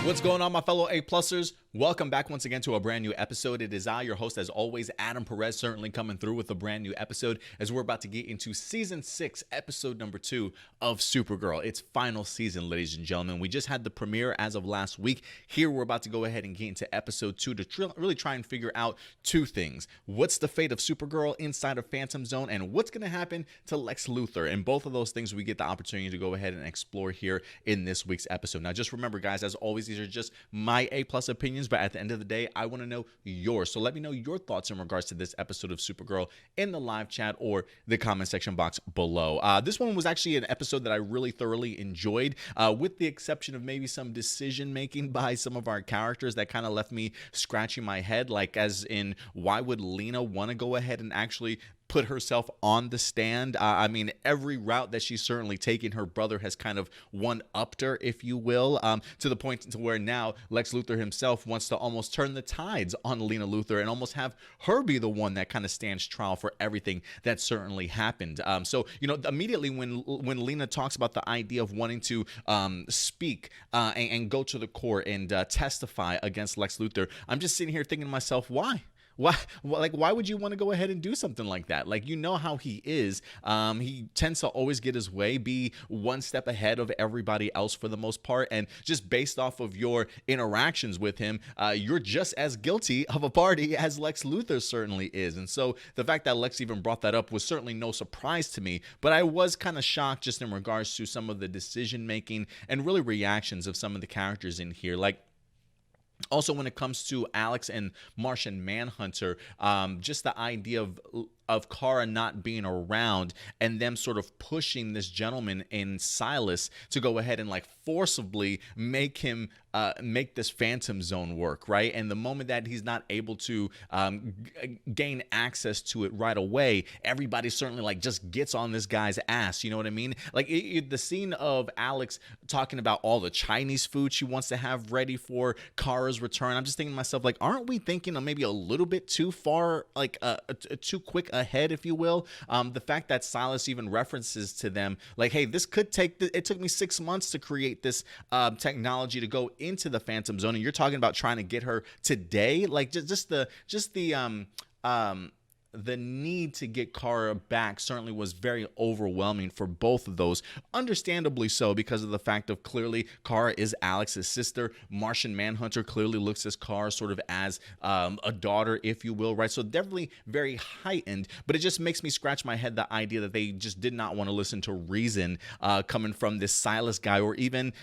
What's going on, my fellow A-Plusers? Welcome back once again to a brand new episode. It is I, your host, as always, Adam Perez, certainly coming through with a brand new episode as we're about to get into Season 6, Episode number 2 of Supergirl. Its final season, ladies and gentlemen. We just had the premiere as of last week. Here, we're about to go ahead and get into Episode 2 to really try and figure out two things. What's the fate of Supergirl inside of Phantom Zone, and what's going to happen to Lex Luthor? And both of those things we get the opportunity to go ahead and explore here in this week's episode. Now, just remember, guys, as always, these are just my A-plus opinions, but at the end of the day, I want to know yours. So let me know your thoughts in regards to this episode of Supergirl in the live chat or the comment section box below. This one was actually an episode that I really thoroughly enjoyed, with the exception of maybe some decision making by some of our characters that kind of left me scratching my head, like as in, why would Lena want to go ahead and actually put herself on the stand? I mean, every route that she's certainly taken, her brother has kind of one-upped her, if you will, to the point to where now Lex Luthor himself wants to almost turn the tides on Lena Luthor and almost have her be the one that kind of stands trial for everything that certainly happened. So, you know, immediately when Lena talks about the idea of wanting to speak and go to the court and testify against Lex Luthor, I'm just sitting here thinking to myself, why? Why would you want to go ahead and do something like that? Like, you know how he is. He tends to always get his way, be one step ahead of everybody else for the most part. And just based off of your interactions with him, you're just as guilty of a party as Lex Luthor certainly is. And so the fact that Lex even brought that up was certainly no surprise to me. But I was kind of shocked just in regards to some of the decision making and really reactions of some of the characters in here. Like, also, when it comes to Alex and Martian Manhunter, just the idea of Kara not being around and them sort of pushing this gentleman in Silas to go ahead and like forcibly make him make this Phantom Zone work, right? And the moment that he's not able to gain access to it right away, everybody certainly like just gets on this guy's ass. You know what I mean? Like the scene of Alex talking about all the Chinese food she wants to have ready for Kara's return. I'm just thinking to myself, like, aren't we thinking of maybe a little bit too far, like too quick ahead, if you will? The fact that Silas even references to them like, hey, this could take, it took me 6 months to create this technology to go into the Phantom Zone, and you're talking about trying to get her today. Like, just the need to get Kara back certainly was very overwhelming for both of those. Understandably so, because of the fact of clearly Kara is Alex's sister. Martian Manhunter clearly looks at Kara sort of as a daughter, if you will, right? So definitely very heightened, but it just makes me scratch my head, the idea that they just did not want to listen to reason coming from this Silas guy, or even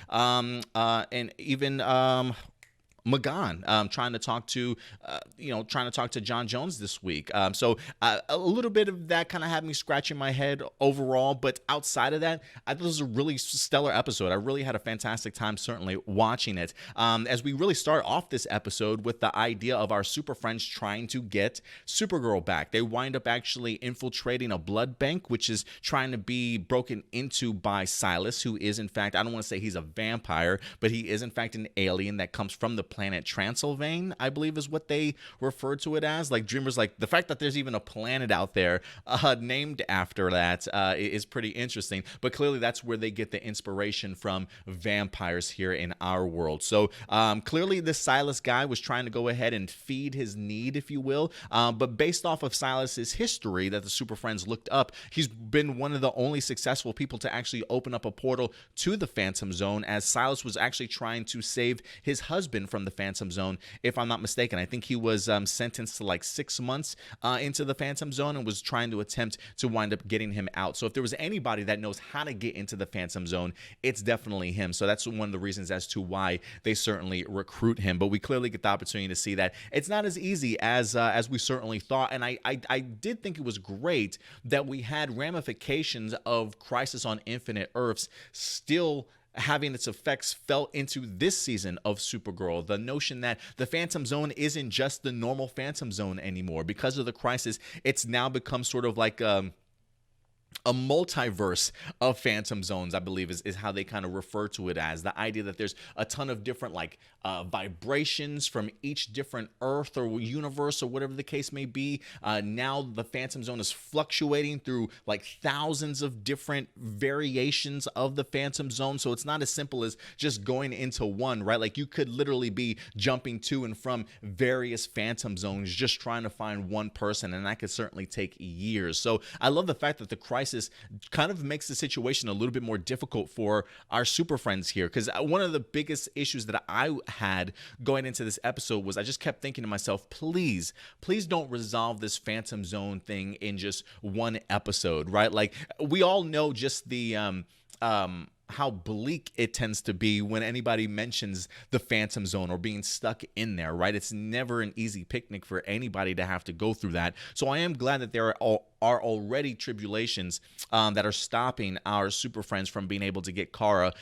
McGon trying to talk to John Jones this week. So a little bit of that kind of had me scratching my head overall. But outside of that, I thought it was a really stellar episode. I really had a fantastic time certainly watching it. As we really start off this episode with the idea of our super friends trying to get Supergirl back. They wind up actually infiltrating a blood bank, which is trying to be broken into by Silas, who is in fact, I don't want to say he's a vampire, but he is in fact an alien that comes from the planet Transylvania, I believe is what they refer to it as. Like, Dreamer's like, the fact that there's even a planet out there named after that is pretty interesting. But clearly that's where they get the inspiration from vampires here in our world. So clearly this Silas guy was trying to go ahead and feed his need, if you will. But based off of Silas's history that the Super Friends looked up, he's been one of the only successful people to actually open up a portal to the Phantom Zone, as Silas was actually trying to save his husband from the Phantom Zone, if I'm not mistaken. I think he was sentenced to like 6 months into the Phantom Zone and was trying to attempt to wind up getting him out. So if there was anybody that knows how to get into the Phantom Zone, it's definitely him. So that's one of the reasons as to why they certainly recruit him. But we clearly get the opportunity to see that it's not as easy as we certainly thought. And I did think it was great that we had ramifications of Crisis on Infinite Earths still having its effects felt into this season of Supergirl. The notion that the Phantom Zone isn't just the normal Phantom Zone anymore. Because of the crisis, it's now become sort of like a multiverse of phantom zones, I believe is how they kind of refer to it as. The idea that there's a ton of different like vibrations from each different Earth or universe or whatever the case may be. Now the phantom zone is fluctuating through like thousands of different variations of the phantom zone. So it's not as simple as just going into one, right? Like you could literally be jumping to and from various phantom zones just trying to find one person, and that could certainly take years. So I love the fact that the crisis kind of makes the situation a little bit more difficult for our super friends here, because one of the biggest issues that I had going into this episode was I just kept thinking to myself, please don't resolve this phantom zone thing in just one episode, right? Like we all know just the how bleak it tends to be when anybody mentions the phantom zone or being stuck in there, right? It's never an easy picnic for anybody to have to go through that. So I am glad that there are already tribulations that are stopping our super friends from being able to get Kara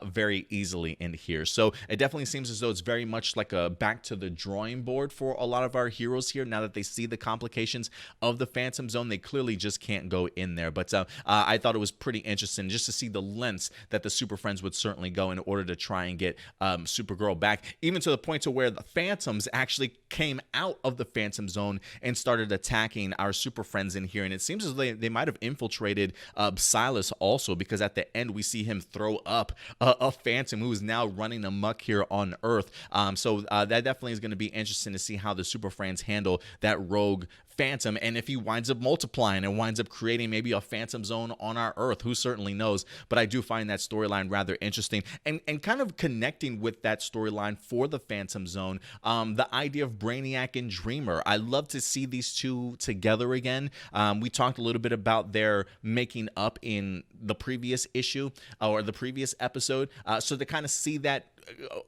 very easily in here. So it definitely seems as though it's very much like a back to the drawing board for a lot of our heroes here. Now that they see the complications of the phantom zone, they clearly just can't go in there. But I thought it was pretty interesting just to see the lengths that the super friends would certainly go in order to try and get Supergirl back, even to the point to where the phantoms actually came out of the phantom zone and started attacking our super friends in here. And it seems as though they might have infiltrated Silas also, because at the end we see him throw up a phantom who is now running amok here on Earth. So that definitely is going to be interesting to see how the super friends handle that rogue phantom, and if he winds up multiplying and winds up creating maybe a phantom zone on our Earth, who certainly knows. But I do find that storyline rather interesting, and kind of connecting with that storyline for the phantom zone, the idea of Brainiac and Dreamer. I love to see these two together again. We talked a little bit about their making up in the previous issue or the previous episode, so to kind of see that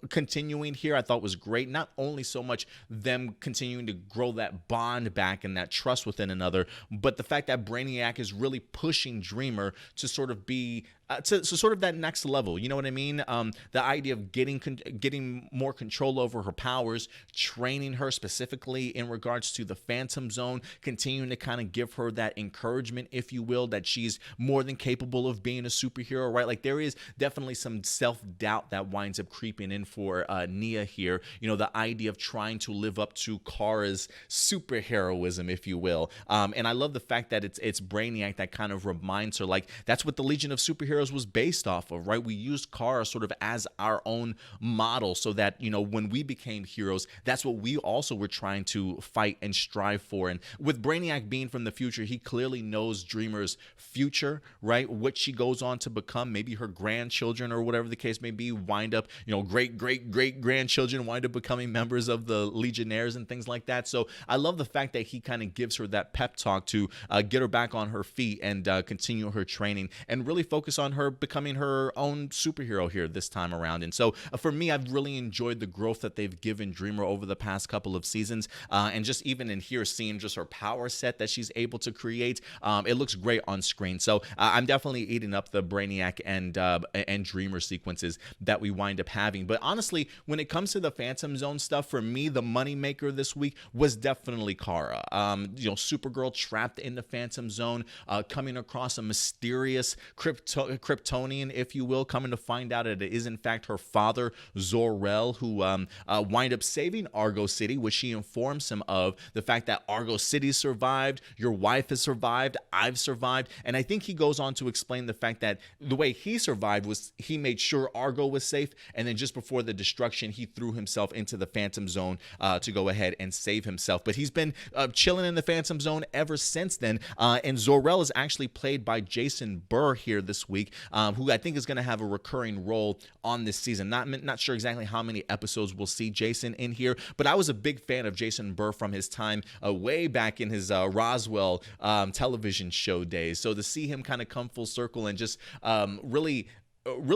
continuing here, I thought was great. Not only so much them continuing to grow that bond back and that trust within another, but the fact that Brainiac is really pushing Dreamer to sort of be to sort of that next level. You know what I mean? The idea of getting more control over her powers, training her specifically in regards to the Phantom Zone, continuing to kind of give her that encouragement, if you will, that she's more than capable of being a superhero, right? Like there is definitely some self-doubt that winds up creeping in for Nia here. You know, the idea of trying to live up to Kara's superheroism, if you will. And I love the fact that it's Brainiac that kind of reminds her, like, that's what the Legion of Superheroes was based off of, right? We used Kara sort of as our own model so that, you know, when we became heroes, that's what we also were trying to fight and strive for. And with Brainiac being from the future, he clearly knows Dreamer's future, right? What she goes on to become, maybe her grandchildren or whatever the case may be, wind up, you know, great grandchildren wind up becoming members of the Legionnaires and things like that. So I love the fact that he kind of gives her that pep talk to get her back on her feet and continue her training and really focus on her becoming her own superhero here this time around. And so for me, I've really enjoyed the growth that they've given Dreamer over the past couple of seasons, and just even in here seeing just her power set that she's able to create, it looks great on screen. So I'm definitely eating up the Brainiac and Dreamer sequences that we wind up having. But honestly, when it comes to the Phantom Zone stuff, for me, the moneymaker this week was definitely Kara. You know, Supergirl trapped in the Phantom Zone, coming across a mysterious Kryptonian, if you will, coming to find out that it is in fact her father, Zor-El, who wind up saving Argo City, which she informs him of the fact that Argo City survived, your wife has survived, I've survived. And I think he goes on to explain the fact that the way he survived was he made sure Argo was safe, and then just before the destruction, he threw himself into the Phantom Zone to go ahead and save himself. But he's been chilling in the Phantom Zone ever since then, and Zor-El is actually played by Jason Behr here this week, who I think is going to have a recurring role on this season. Not sure exactly how many episodes we'll see Jason in here, but I was a big fan of Jason Behr from his time way back in his Roswell television show days. So to see him kind of come full circle and just really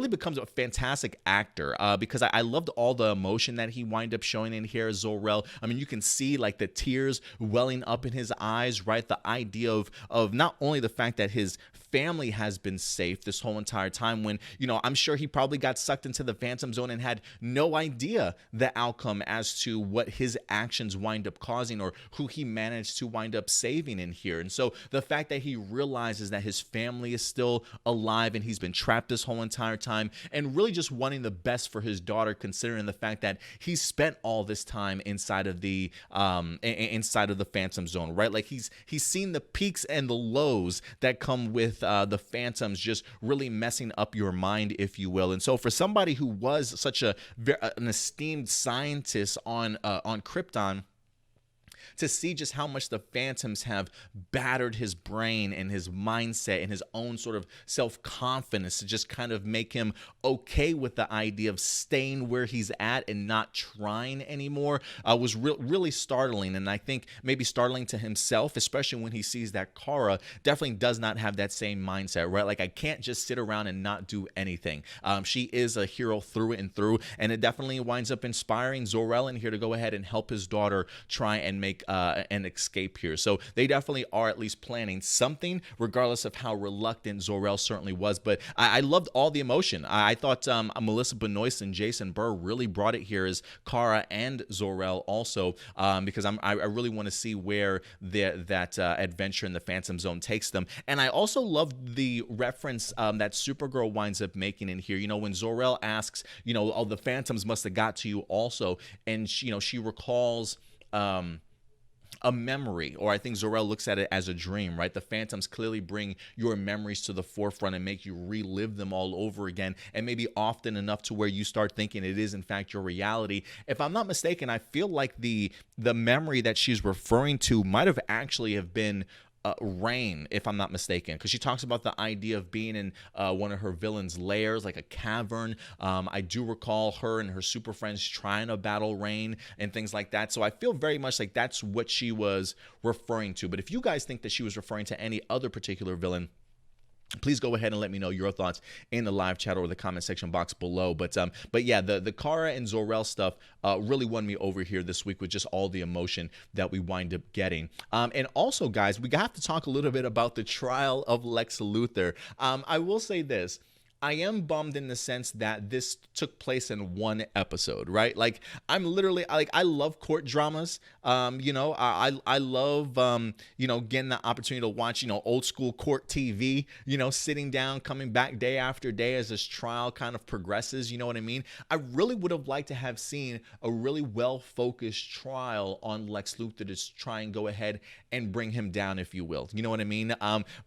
becomes a fantastic actor, because I loved all the emotion that he wind up showing in here as Zor-El. I mean, you can see like the tears welling up in his eyes, right? The idea of not only the fact that his family has been safe this whole entire time when, I'm sure he probably got sucked into the Phantom Zone and had no idea the outcome as to what his actions wind up causing or who he managed to wind up saving in here. And so the fact that he realizes that his family is still alive and he's been trapped this whole entire time, and really just wanting the best for his daughter, considering the fact that he spent all this time inside of the Phantom Zone, right? Like he's seen the peaks and the lows that come with the Phantoms just really messing up your mind, if you will. And so for somebody who was such an esteemed scientist on Krypton, to see just how much the Phantoms have battered his brain and his mindset and his own sort of self-confidence to just kind of make him okay with the idea of staying where he's at and not trying anymore was really startling. And I think maybe startling to himself, especially when he sees that Kara definitely does not have that same mindset, right? Like, I can't just sit around and not do anything. She is a hero through and through, and it definitely winds up inspiring Zor-El in here to go ahead and help his daughter try and make an escape here. So they definitely are at least planning something, regardless of how reluctant Zor-El certainly was. But I loved all the emotion. I thought Melissa Benoist and Jason Behr really brought it here as Kara and Zor-El also, because I really want to see where that adventure in the Phantom Zone takes them. And I also loved the reference that Supergirl winds up making in here. When Zor-El asks, oh, the Phantoms must have got to you also, and she recalls a memory, or I think Zor-El looks at it as a dream, right? The Phantoms clearly bring your memories to the forefront and make you relive them all over again, and maybe often enough to where you start thinking it is in fact your reality. If I'm not mistaken, I feel like the memory that she's referring to might have actually have been Rain, if I'm not mistaken, because she talks about the idea of being in one of her villains' lairs, like a cavern. I do recall her and her super friends trying to battle Rain and things like that. So I feel very much like that's what she was referring to. But if you guys think that she was referring to any other particular villain, please go ahead and let me know your thoughts in the live chat or the comment section box below. But yeah, the Kara and Zor-El stuff really won me over here this week with just all the emotion that we wind up getting. And also, guys, we have to talk a little bit about the trial of Lex Luthor. I will say this. I am bummed in the sense that this took place in one episode, right? Like, I'm literally, like, I love court dramas. I love, getting the opportunity to watch, old school court TV, sitting down, coming back day after day as this trial kind of progresses. You know what I mean? I really would have liked to have seen a really well-focused trial on Lex Luthor to try and go ahead and bring him down, if you will. You know what I mean?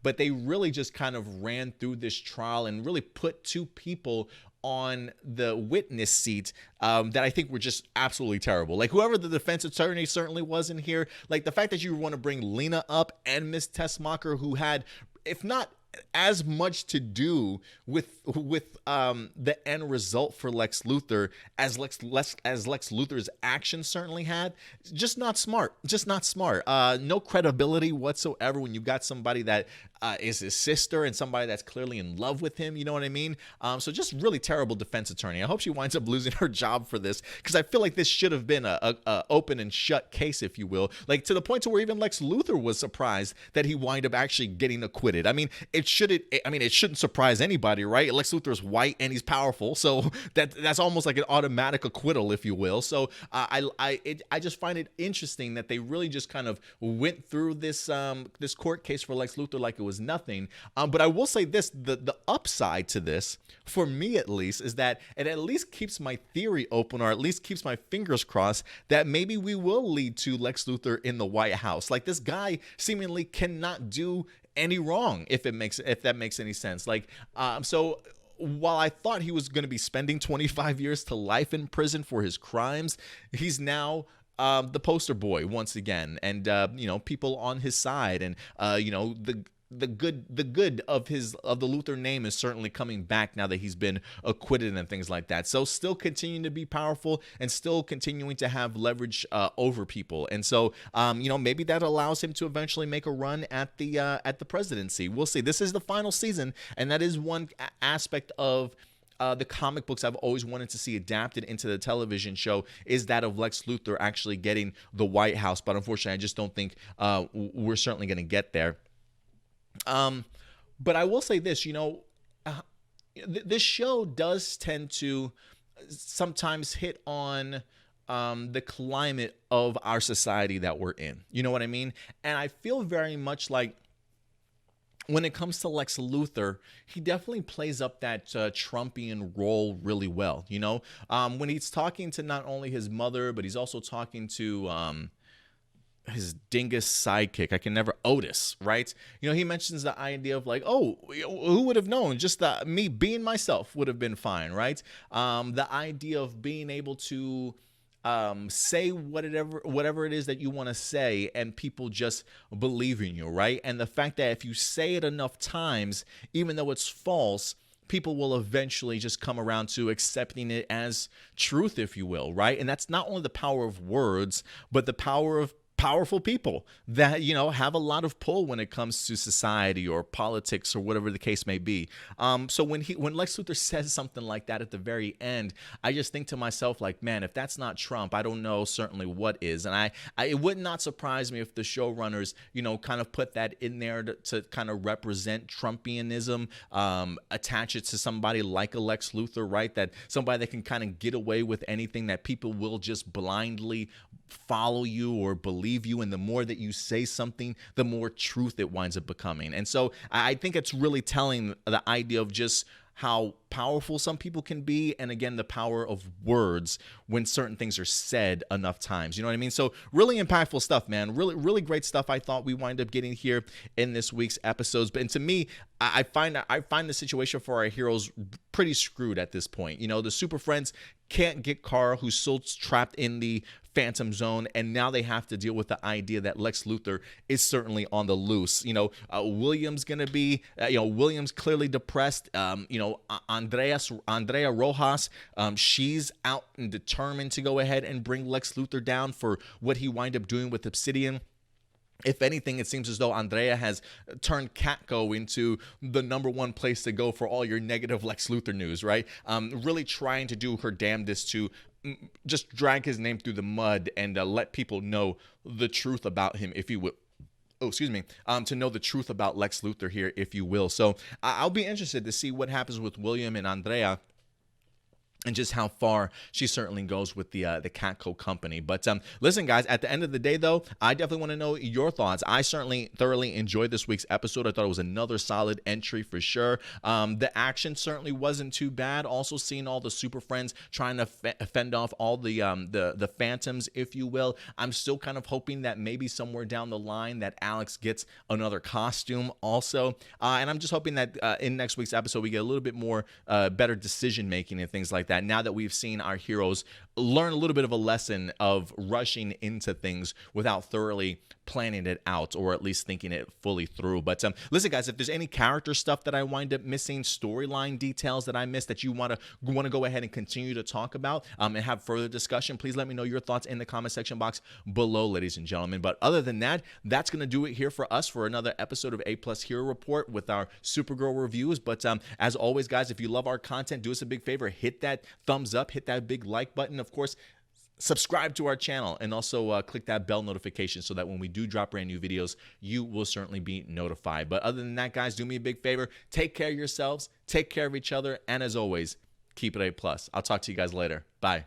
But they really just kind of ran through this trial and really put two people on the witness seat that I think were just absolutely terrible. Like, whoever the defense attorney certainly was in here, like the fact that you want to bring Lena up and Miss Tessmacher, who had, if not as much to do with the end result for Lex Luthor as Lex Luthor's actions certainly had, just not smart. No credibility whatsoever when you've got somebody that is his sister and somebody that's clearly in love with him. You know what I mean? So just really terrible defense attorney. I hope she winds up losing her job for this, because I feel like this should have been a open and shut case, if you will, like to the point to where even Lex Luthor was surprised that he wind up actually getting acquitted. I mean, it shouldn't surprise anybody, right? Lex Luthor's white and he's powerful, so that's almost like an automatic acquittal, if you will. So I just find it interesting that they really just kind of went through this court case for Lex Luthor like it was nothing. But I will say this: the upside to this, for me at least, is that it at least keeps my theory open, or at least keeps my fingers crossed that maybe we will lead to Lex Luthor in the White House. Like, this guy seemingly cannot do any wrong, if that makes any sense. Like, so while I thought he was going to be spending 25 years to life in prison for his crimes, he's now the poster boy once again, and people on his side, and the good of the Luthor name is certainly coming back now that he's been acquitted and things like that. So still continuing to be powerful and still continuing to have leverage over people. And so maybe that allows him to eventually make a run at the presidency. We'll see. This is the final season, and that is one aspect of the comic books I've always wanted to see adapted into the television show, is that of Lex Luthor actually getting the White House. But unfortunately, I just don't think we're certainly going to get there. But I will say this, this show does tend to sometimes hit on the climate of our society that we're in. You know what I mean? And I feel very much like when it comes to Lex Luthor, he definitely plays up that Trumpian role really well. When he's talking to not only his mother, but he's also talking to his dingus sidekick. I can never Otis, right? He mentions the idea of like, oh, who would have known? Just me being myself would have been fine, right? The idea of being able to say whatever it is that you want to say, and people just believe in you, right? And the fact that if you say it enough times, even though it's false, people will eventually just come around to accepting it as truth, if you will, right? And that's not only the power of words, but the power of powerful people that have a lot of pull when it comes to society or politics or whatever the case may be. So when Lex Luthor says something like that at the very end, I just think to myself, like, man, if that's not Trump, I don't know certainly what is. And it would not surprise me if the showrunners kind of put that in there to kind of represent Trumpianism, attach it to somebody like a Lex Luthor, right? That somebody that can kind of get away with anything, that people will just blindly follow you or believe you, and the more that you say something, the more truth it winds up becoming. And so I think it's really telling, the idea of just how powerful some people can be, and again, the power of words when certain things are said enough times. You know what I mean? So really impactful stuff, man. Really great stuff I thought we wind up getting here in this week's episodes. But to me, I find the situation for our heroes pretty screwed at this point. The Super Friends can't get Carl, who's still trapped in the Phantom Zone, and now they have to deal with the idea that Lex Luthor is certainly on the loose. William's gonna be, William's clearly depressed. Andrea Rojas, she's out and determined to go ahead and bring Lex Luthor down for what he wind up doing with Obsidian. If anything, it seems as though Andrea has turned Catco into the #1 place to go for all your negative Lex Luthor news, right? Really trying to do her damnedest to just drag his name through the mud and let people know the truth about him, if you will. Oh, excuse me. To know the truth about Lex Luthor here, if you will. So I'll be interested to see what happens with William and Andrea, and just how far she certainly goes with the Catco company. But listen, guys, at the end of the day, though, I definitely want to know your thoughts. I certainly thoroughly enjoyed this week's episode. I thought it was another solid entry for sure. The action certainly wasn't too bad. Also seeing all the Super Friends trying to fend off all the Phantoms, if you will. I'm still kind of hoping that maybe somewhere down the line that Alex gets another costume also. And I'm just hoping that in next week's episode, we get a little bit more better decision making and things like that, now that we've seen our heroes learn a little bit of a lesson of rushing into things without thoroughly planning it out, or at least thinking it fully through. But listen, guys, if there's any character stuff that I wind up missing, storyline details that I missed that you want to go ahead and continue to talk about and have further discussion, please let me know your thoughts in the comment section box below, ladies and gentlemen. But other than that, that's going to do it here for us for another episode of APlus Hero Report with our Supergirl reviews. But as always, guys, if you love our content, do us a big favor, hit that thumbs up, hit that big like button. Of course, subscribe to our channel, and also click that bell notification so that when we do drop brand new videos, you will certainly be notified. But other than that, guys, do me a big favor. Take care of yourselves, take care of each other, and as always, keep it A+. I'll talk to you guys later. Bye.